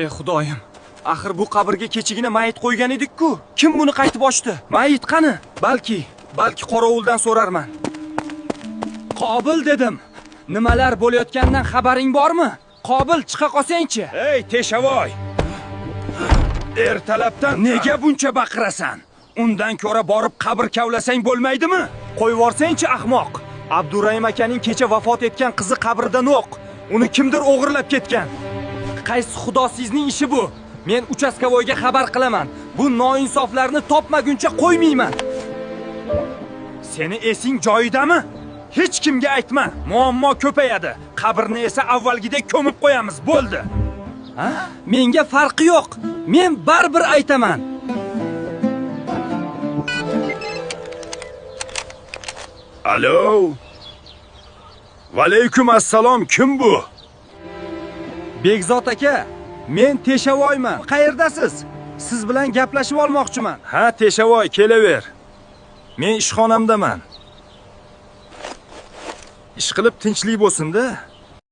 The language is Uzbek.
Ey Xudoyim, axir bu qabrga kechigina mayit qo'ygan edik-ku. Kim buni qaytib ochdi? Mayit qani? Balki qorovuldan so'rarman. Qobil dedim. Nimalar bo'layotganidan xabaring bormi? Qobil chiqa qolsang-chi. Ey Teshavoy. Ertalabdan nega buncha baqirasan? Undan ko'ra borib qabr kavlasang bo'lmaydimi? Qo'yib yuborsang-chi ahmoq. Abdurahim akaning kecha vafot etgan qizi qabrida yo'q. Uni kimdir o'g'irlab ketgan. Qaysi xudosizning ishi bu? Men uchastkavoyga xabar qilaman. Bu noinsoflarni topmaguncha qo'ymayman. Seni esing joyidami? Hech kimga aytma. Muammo ko'payadi. Qabrni esa avvalgidek ko'mib qo'yamiz, bo'ldi. Ha? Menga farqi yo'q. Men baribir aytaman. Alo. Va alaykum assalom. Kim bu? Begzod aka, men Teshavoyman. Qayerdasiz? Siz bilan gaplashib olmoqchiman. Ha, Teshavoy, kelaver. Men ishxonamdaman. Ish qilib tinchlik bo'lsin-da.